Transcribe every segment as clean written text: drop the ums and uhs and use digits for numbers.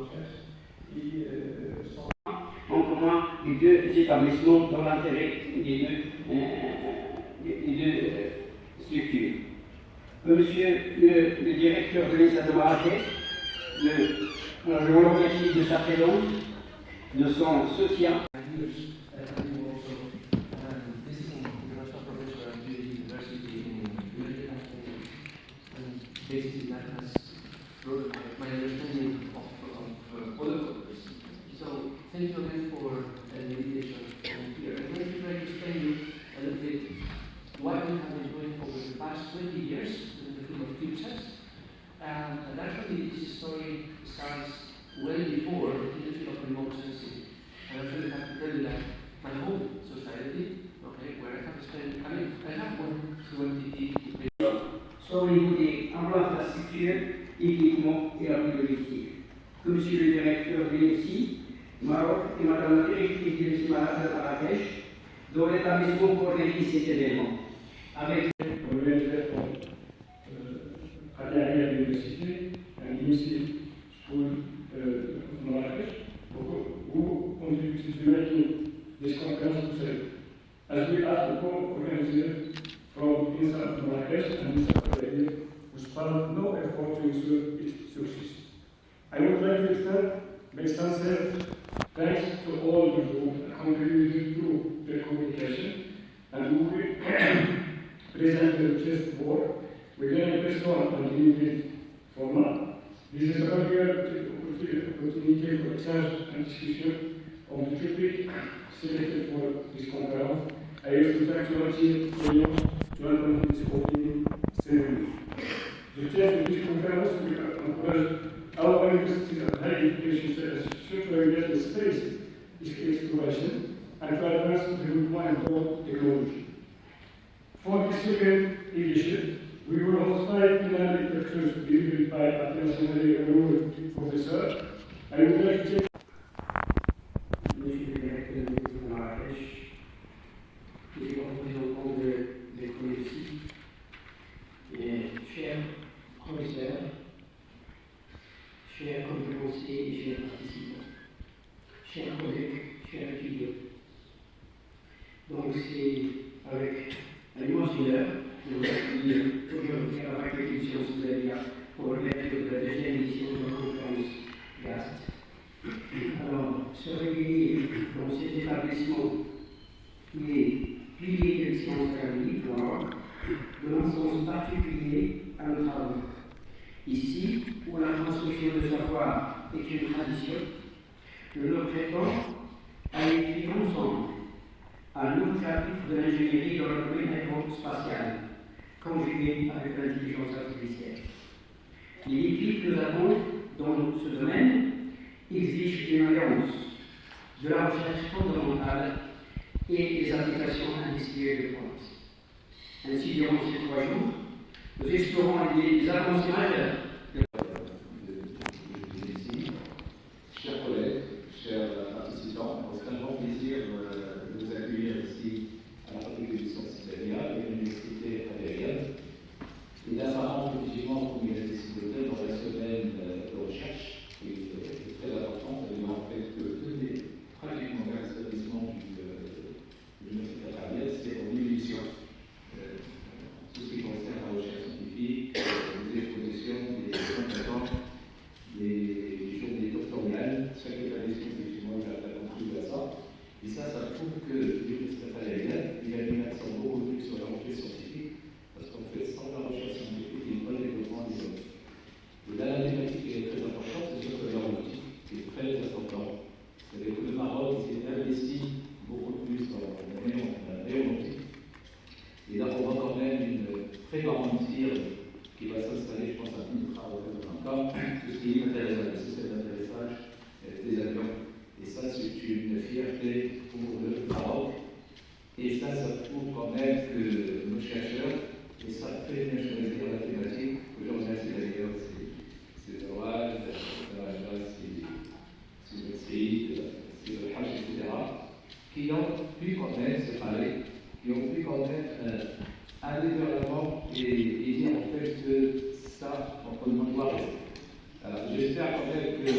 recherche et en commun les deux établissements dans l'intérêt des deux structures. Monsieur le directeur de l'État de Marrakech, je vous remercie de sa présence, de son soutien. Basically, that has brought my understanding of other topics. So, thank you again for the invitation here. I'm going to try to explain you a little bit what we have been doing over the past 20 years in the field of futures. And actually, this story starts well before in the field of remote sensing. And I really have to tell you that my home society, okay, where I have spent, I have worked through MTT. Soit au niveau des infrastructures, équipements et appui logistique. Que Monsieur le directeur de l'ENSI, Maroc et Madame la directrice de l'ENSI Marrakech, dont l'établissement pour organiser cet événement. Avec à l'université, à l'IMSI School of Marrakech, who contributed to making this conference possible. As we are the co-organizer from inside Marrakech and inside the area, we spared no effort to ensure its success. I would like to extend my sincere thanks to all who contributed to the communication and who present the research board within a personal and limited format. This is a regular opportunity for exchange and discussion on the topic selected for this conference. I also thank you to welcome this opening ceremony. The theme of this conference will encourage our universities and higher education institutions to engage in space exploration and to advance the development of technology. For this second edition, we will host 5 plenary lectures delivered by internationally renowned professors. I would like to take Monsieur le directeur de l'État de Marrakech, les représentants de l'école ici, et chers professeurs, chers conférenciers et chers participants, chers collègues, chers étudiants. Donc c'est avec un immense honneur de vous accueillir aujourd'hui à la faculté de sciences de la Via pour l'ouverture de la deuxième édition de la conférence GAST. Alors, se réunir dans cet établissement qui est pilier de sciences académiques au Maroc, donne un sens particulier à nos travaux. Ici, où la transmission de savoir est une tradition, nous nous prêtons à écrire ensemble un nouveau chapitre de l'ingénierie dans le domaine aérospatial, conjugué avec l'intelligence artificielle. Les défis que nous avons dans ce domaine exige une alliance de la recherche fondamentale et des applications industrielles de pointe. Ainsi, durant ces 3 jours, nous explorons les avancées majeures chers collègues, chers participants, c'est un grand plaisir de vous accueillir ici à la faculté de sciences italiennes et à l'université aérienne. Et là, ça rentre effectivement, comme il a été cité, dans la semaine de recherche, qui est très importante, et en fait que tous les pratiquement 15 établissements de l'université aérienne, c'est en évolution. Tout ce qui concerne la recherche scientifique, les expositions, les compétences, les journées doctorales, chaque établissement effectivement a contribué à ça. Et ça prouve que l'université aérienne, il a mis l'accent beaucoup plus sur la recherche scientifique, parce qu'en fait, sans la recherche scientifique, il n'y a pas de développement des hommes. Et là, la thématique qui est très importante, c'est sur l'aéronautique, qui est très important. C'est-à-dire que le Maroc s'est investi beaucoup plus dans l'aéronautique. Et là, on voit quand même une très grande firme qui va s'installer, je pense, à plus de travaux dans un temps, tout ce qui est matériel, le système d'atterrissage des avions. Et ça, c'est une fierté pour le Maroc. Et ça prouve quand même que nos chercheurs, et ça fait bien choisir la thématique. Aujourd'hui, c'est d'ailleurs, c'est l'orage, c'est le CI, c'est le Hajj, etc., qui ont pu quand même se parler, qui ont pu quand même aller vers l'avant et dire en fait que ça, on peut le voir. Alors j'espère quand même que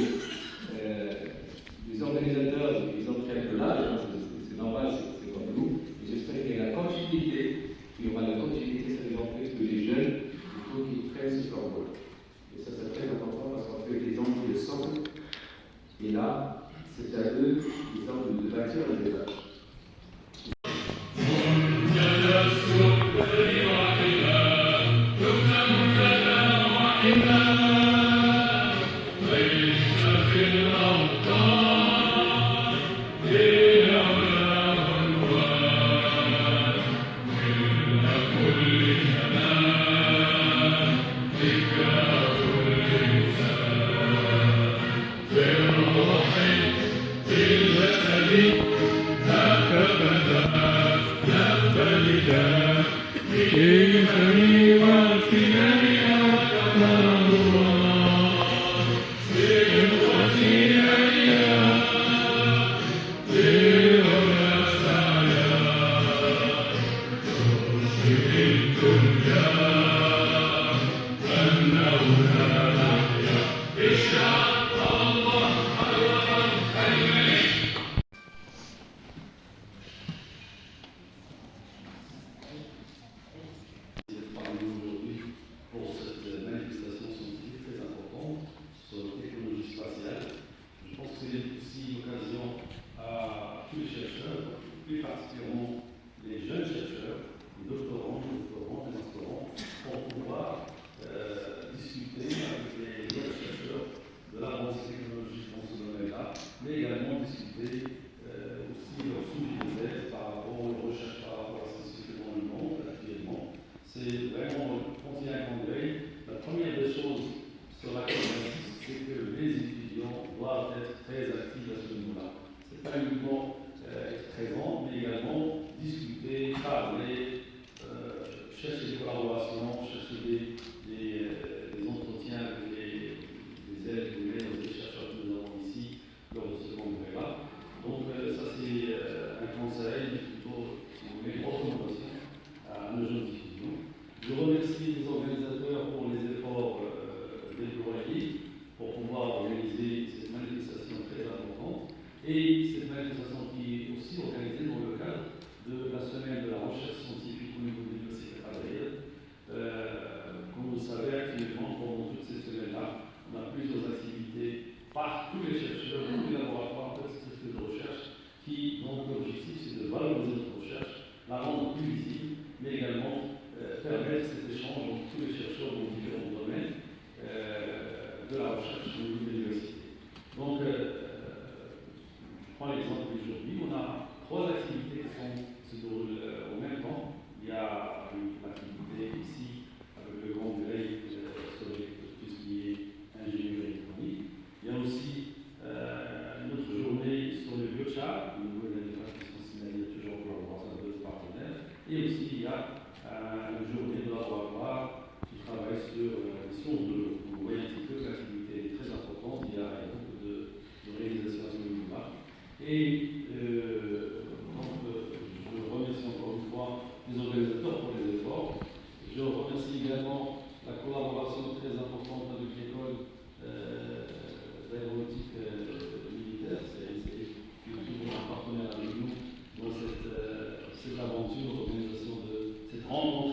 rencontre